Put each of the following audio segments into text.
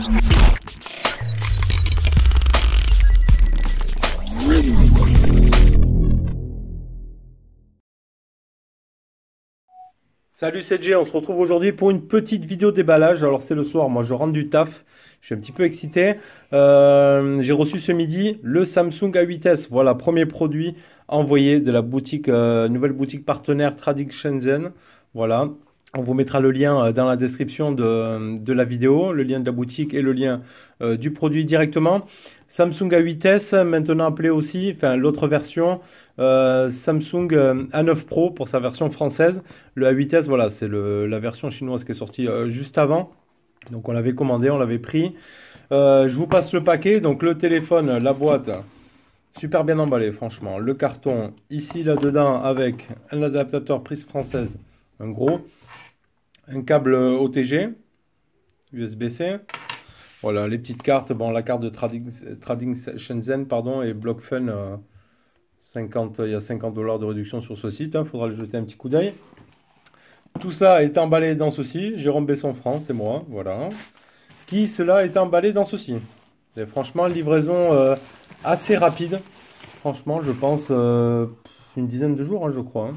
Salut, c'est Jay, on se retrouve aujourd'hui pour une petite vidéo déballage. Alors c'est le soir, moi je rentre du taf, je suis un petit peu excité. J'ai reçu ce midi le Samsung A8s. Voilà, premier produit envoyé de la boutique, nouvelle boutique partenaire Trading Shenzhen. Voilà, on vous mettra le lien dans la description de la vidéo, le lien de la boutique et le lien du produit directement. Samsung A8s, maintenant appelé aussi, enfin l'autre version, Samsung A9 Pro pour sa version française. Le A8s, voilà, c'est la version chinoise qui est sortie juste avant. Donc on l'avait commandé, on l'avait pris. Je vous passe le paquet. Donc le téléphone, la boîte, super bien emballé, franchement. Le carton, ici, là-dedans, avec un adaptateur prise française, un gros. Un câble OTG, USB-C. Voilà, les petites cartes. Bon, la carte de Trading Shenzhen, pardon, et BlockFun, 50, il y a 50 $ de réduction sur ce site. Il faudra le jeter un petit coup d'œil. Tout ça est emballé dans ceci. Jérôme Besson France, c'est moi, voilà. Qui cela est emballé dans ceci. Et franchement, livraison assez rapide. Franchement, je pense une dizaine de jours, je crois.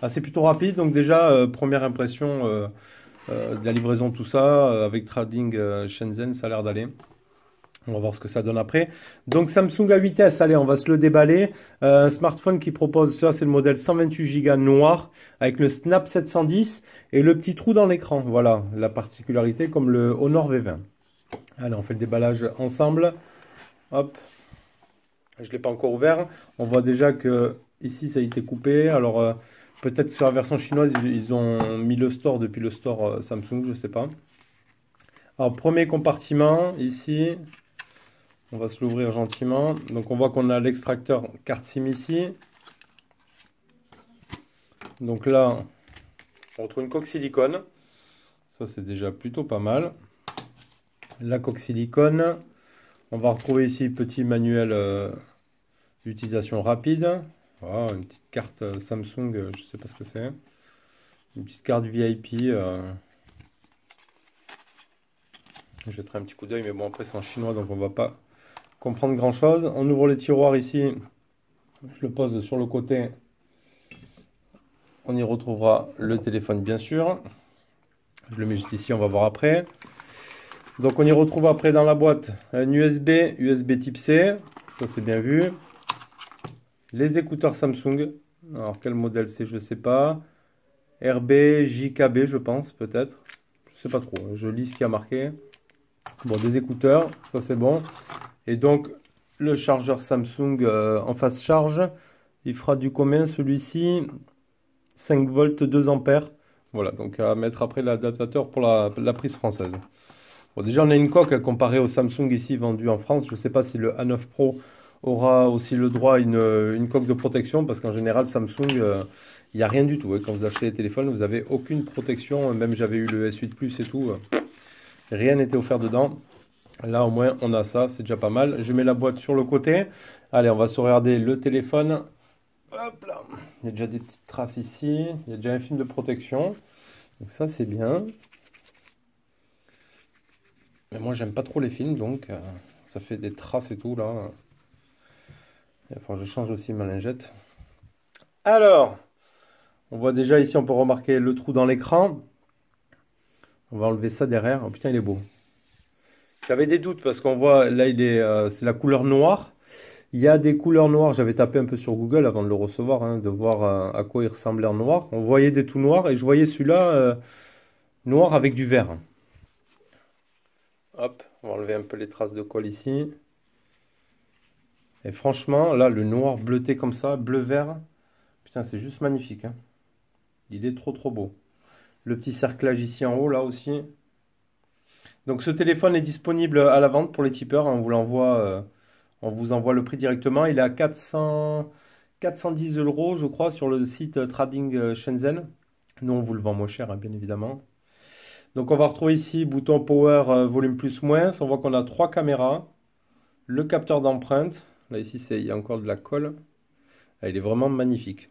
C'est plutôt rapide. Donc déjà, première impression de la livraison, tout ça, avec Trading Shenzhen, ça a l'air d'aller. On va voir ce que ça donne après. Donc Samsung A8s, allez, on va se le déballer. Un smartphone qui propose ça, c'est le modèle 128 Go noir avec le Snap 710 et le petit trou dans l'écran. Voilà, la particularité comme le Honor V20. Allez, on fait le déballage ensemble. Hop, je ne l'ai pas encore ouvert. On voit déjà que ici, ça a été coupé. Alors, peut-être que sur la version chinoise, ils ont mis le store depuis le store Samsung, je ne sais pas. Alors, premier compartiment, ici. On va se l'ouvrir gentiment. Donc on voit qu'on a l'extracteur carte SIM ici. Donc là, on retrouve une coque silicone. Ça c'est déjà plutôt pas mal. La coque silicone. On va retrouver ici petit manuel d'utilisation rapide. Voilà, une petite carte Samsung, je ne sais pas ce que c'est. Une petite carte VIP. Je jetterai un petit coup d'œil, mais bon après c'est en chinois donc on va pas comprendre grand chose. On ouvre les tiroirs ici, je le pose sur le côté, on y retrouvera le téléphone bien sûr, je le mets juste ici, on va voir après. Donc on y retrouve après dans la boîte un USB type C, ça c'est bien vu, les écouteurs Samsung, alors quel modèle c'est, je sais pas, RB, JKB je pense peut-être, je sais pas trop, je lis ce qui a marqué. Bon, des écouteurs, ça c'est bon. Et donc, le chargeur Samsung en phase charge, il fera du combien celui-ci? 5 volts, 2 ampères. Voilà, donc à mettre après l'adaptateur pour la prise française. Bon, déjà, on a une coque comparée au Samsung ici vendu en France. Je ne sais pas si le A9 Pro aura aussi le droit à une coque de protection, parce qu'en général, Samsung, il n'y a rien du tout. Quand vous achetez les téléphones, vous n'avez aucune protection. Même j'avais eu le S8 Plus et tout. Rien n'était offert dedans. Là, au moins, on a ça. C'est déjà pas mal. Je mets la boîte sur le côté. Allez, on va se regarder le téléphone. Hop là. Il y a déjà des petites traces ici. Il y a déjà un film de protection. Donc ça, c'est bien. Mais moi, j'aime pas trop les films. Donc, ça fait des traces et tout, là. Enfin, je change aussi ma lingette. Alors, on voit déjà ici, on peut remarquer le trou dans l'écran. On va enlever ça derrière. Oh putain, il est beau. J'avais des doutes parce qu'on voit, là, c'est la couleur noire. Il y a des couleurs noires. J'avais tapé un peu sur Google avant de le recevoir, de voir à quoi il ressemblait en noir. On voyait des tout noirs et je voyais celui-là noir avec du vert. Hop, on va enlever un peu les traces de colle ici. Et franchement, là, le noir bleuté comme ça, bleu-vert, putain, c'est juste magnifique. Il est trop, trop beau. Le petit cerclage ici en haut, là aussi. Donc ce téléphone est disponible à la vente pour les tipeurs. On vous l'envoie, on vous envoie le prix directement. Il est à 410 €, je crois, sur le site Trading Shenzhen. Nous, on vous le vend moins cher, bien évidemment. Donc on va retrouver ici bouton Power, volume plus moins. On voit qu'on a 3 caméras. Le capteur d'empreinte. Là, ici, il y a encore de la colle. Il est vraiment magnifique.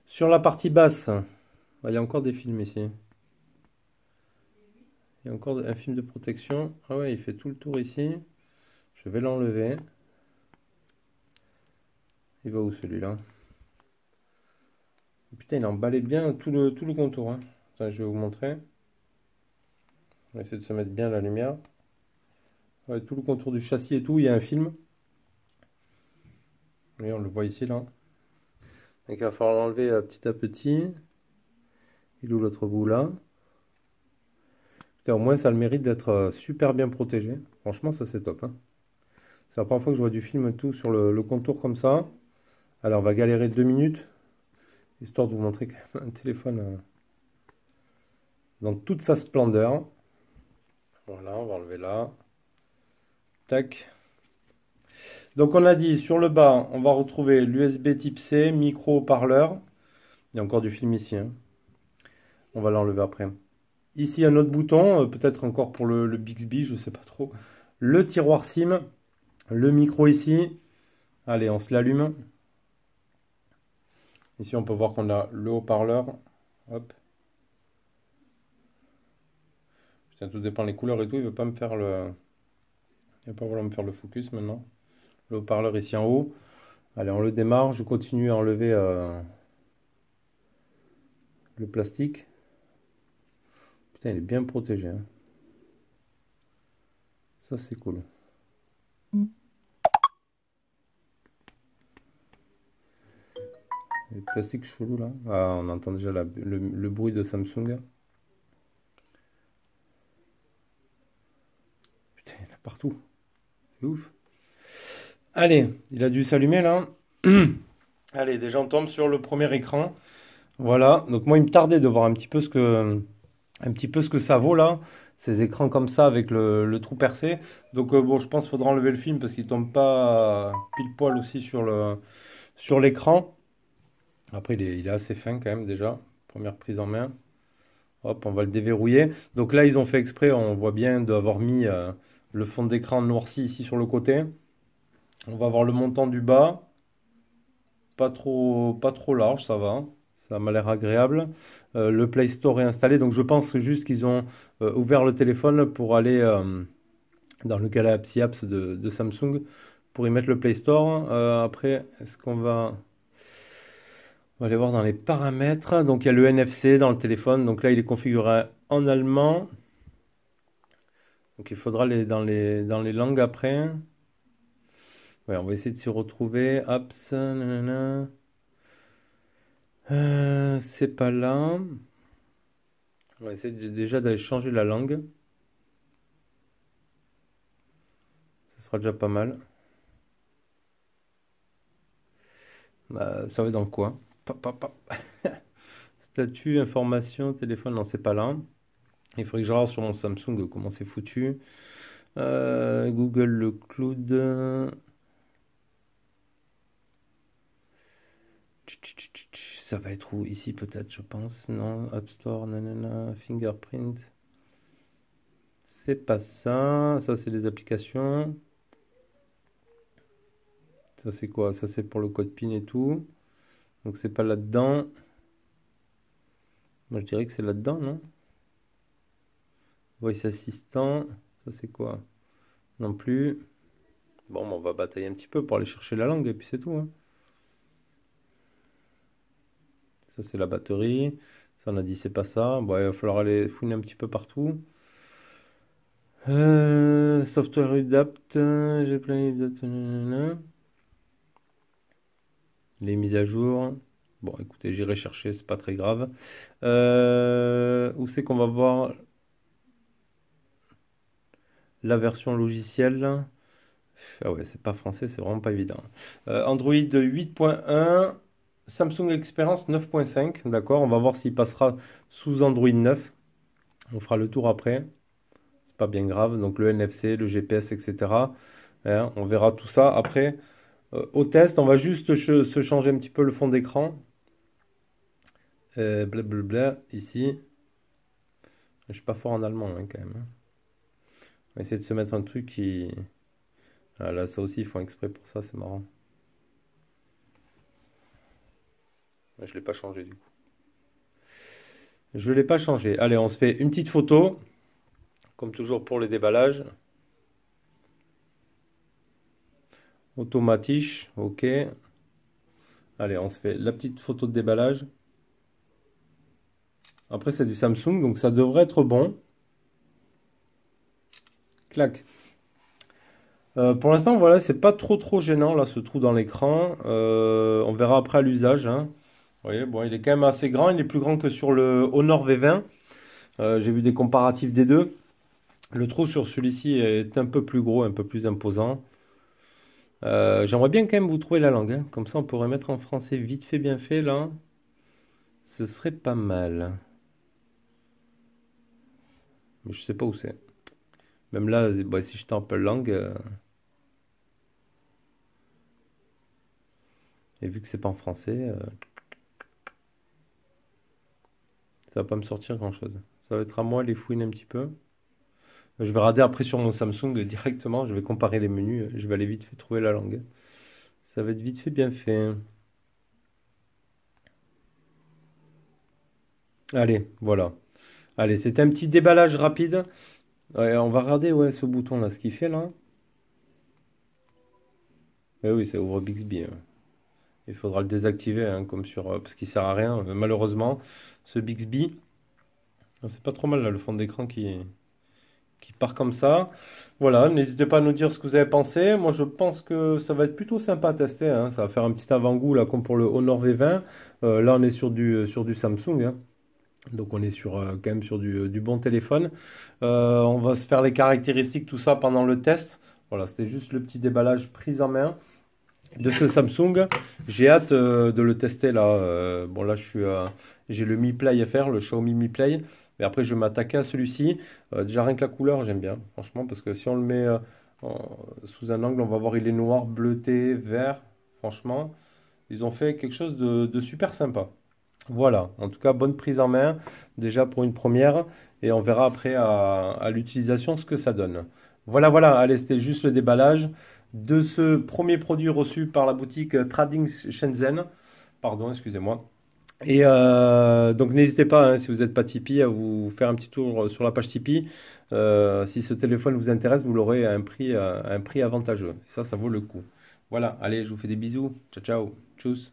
Sur la partie basse, il y a encore des films ici. Il y a encore un film de protection. Ah ouais, il fait tout le tour ici. Je vais l'enlever. Il va où celui-là? Putain, il a emballé bien tout le contour, hein. Attends, je vais vous montrer. On va essayer de se mettre bien la lumière. Ouais, tout le contour du châssis et tout, il y a un film. Oui, on le voit ici, là. Donc il va falloir l'enlever petit à petit. Il est où l'autre bout, là? Putain, au moins, ça a le mérite d'être super bien protégé. Franchement, ça, c'est top, hein. C'est la première fois que je vois du film tout sur le contour comme ça. Alors, on va galérer 2 minutes, histoire de vous montrer quand même un téléphone dans toute sa splendeur. Voilà, on va enlever là. Tac. Donc, on a dit, sur le bas, on va retrouver l'USB type C, micro haut-parleur. Il y a encore du film ici, hein. On va l'enlever après. Ici, un autre bouton, peut-être encore pour le Bixby, je ne sais pas trop. Le tiroir SIM, le micro ici. Allez, on se l'allume. Ici, on peut voir qu'on a le haut-parleur. Hop. Putain, tout dépend des couleurs et tout. Il ne veut pas me faire le... Il va pas vouloir me faire le focus maintenant. Le haut-parleur ici en haut. Allez, on le démarre. Je continue à enlever le plastique. Putain, il est bien protégé, hein. Ça, c'est cool. Le plastique chelou là. Ah, on entend déjà le bruit de Samsung. Putain, il y en a partout. C'est ouf. Allez, il a dû s'allumer là. Allez, déjà on tombe sur le premier écran. Voilà. Donc moi, il me tardait de voir un petit peu ce que ça vaut là. Ces écrans comme ça avec le trou percé. Donc bon, je pense qu'il faudra enlever le film parce qu'il tombe pas pile poil aussi sur l'écran. Après, il est assez fin quand même déjà. Première prise en main. Hop, on va le déverrouiller. Donc là, ils ont fait exprès, on voit bien d'avoir mis le fond d'écran noirci ici sur le côté. On va voir le montant du bas. Pas trop large, ça va. Ça m'a l'air agréable. Le Play Store est installé, donc je pense juste qu'ils ont ouvert le téléphone pour aller dans le Galaxy Apps de Samsung pour y mettre le Play Store. Après, est-ce qu'on va... On va aller voir dans les paramètres. Donc il y a le NFC dans le téléphone. Donc là, il est configuré en allemand. Donc il faudra aller dans les langues après. Ouais, on va essayer de s'y retrouver. Apps, nanana. C'est pas là. On va essayer déjà d'aller changer la langue. Ce sera déjà pas mal. Bah, ça va être dans quoi? Statut, information, téléphone, non, c'est pas là. Il faudrait que je regarde sur mon Samsung comment c'est foutu. Google le Cloud. Ça va être où? Ici peut-être, je pense. Non, App Store, nanana, Fingerprint. C'est pas ça. Ça, c'est les applications. Ça, c'est quoi? Ça, c'est pour le code PIN et tout. Donc, c'est pas là-dedans. Moi, je dirais que c'est là-dedans, non? Voice Assistant. Ça, c'est quoi? Non plus. Bon, on va batailler un petit peu pour aller chercher la langue et puis c'est tout, hein. Ça, c'est la batterie. Ça, on a dit c'est pas ça. Bon, il va falloir aller fouiner un petit peu partout. Software Adapt. J'ai plein de... Les mises à jour. Bon, écoutez, j'irai chercher, c'est pas très grave. Où c'est qu'on va voir la version logicielle? Ah ouais, c'est pas français, c'est vraiment pas évident. Android 8.1, Samsung Experience 9.5. D'accord, on va voir s'il passera sous Android 9. On fera le tour après. C'est pas bien grave. Donc le NFC, le GPS, etc. Hein, on verra tout ça après. Au test, on va juste se changer un petit peu le fond d'écran. Blablabla, ici. Je suis pas fort en allemand hein, quand même, hein. On va essayer de se mettre un truc qui... Ah, là, ça aussi, ils font exprès pour ça, c'est marrant. Je l'ai pas changé du coup. Je l'ai pas changé. Allez, on se fait une petite photo. comme toujours pour les déballages. Automatique, ok. Allez, on se fait la petite photo de déballage. Après, c'est du Samsung, donc ça devrait être bon. Clac. Pour l'instant, voilà, c'est pas trop gênant là, ce trou dans l'écran. On verra après à l'usage, hein. Vous voyez, bon, il est quand même assez grand. Il est plus grand que sur le Honor V20. J'ai vu des comparatifs des deux. Le trou sur celui-ci est un peu plus gros, un peu plus imposant. J'aimerais bien quand même vous trouver la langue, hein. Comme ça, on pourrait mettre en français vite fait, bien fait là. Ce serait pas mal. Mais je sais pas où c'est. Même là, bah, si je tape langue, et vu que c'est pas en français, ça va pas me sortir grand-chose. Ça va être à moi de les fouiner un petit peu. Je vais regarder après sur mon Samsung directement. Je vais comparer les menus. Je vais aller vite fait trouver la langue. Ça va être vite fait, bien fait. Allez, voilà. Allez, c'était un petit déballage rapide. Ouais, on va regarder ouais, ce bouton là, ce qu'il fait là. Eh oui, ça ouvre Bixby, hein. Il faudra le désactiver hein, comme sur, parce qu'il sert à rien. Malheureusement, ce Bixby, ah, c'est pas trop mal là, le fond d'écran qui part comme ça. Voilà, n'hésitez pas à nous dire ce que vous avez pensé. Moi, je pense que ça va être plutôt sympa à tester, hein. Ça va faire un petit avant-goût là, comme pour le Honor V20. Là, on est sur du Samsung, hein. Donc, on est sur, quand même sur du bon téléphone. On va se faire les caractéristiques, tout ça pendant le test. Voilà, c'était juste le petit déballage prise en main de ce Samsung. J'ai hâte de le tester là. Bon, là, j'ai le Mi Play à faire, le Xiaomi Mi Play. Mais après, je vais m'attaquer à celui-ci. Déjà, rien que la couleur, j'aime bien, franchement, parce que si on le met sous un angle, on va voir il est noir, bleuté, vert. Franchement, ils ont fait quelque chose de super sympa. Voilà, en tout cas, bonne prise en main, déjà pour une première, et on verra après à l'utilisation ce que ça donne. Voilà, voilà, allez, c'était juste le déballage de ce premier produit reçu par la boutique Trading Shenzhen. Pardon, excusez-moi. Et donc n'hésitez pas, hein, si vous n'êtes pas Tipeee, à vous faire un petit tour sur la page Tipeee. Si ce téléphone vous intéresse, vous l'aurez à un prix avantageux. Et ça vaut le coup. Voilà, allez, je vous fais des bisous. Ciao, ciao. Tchuss.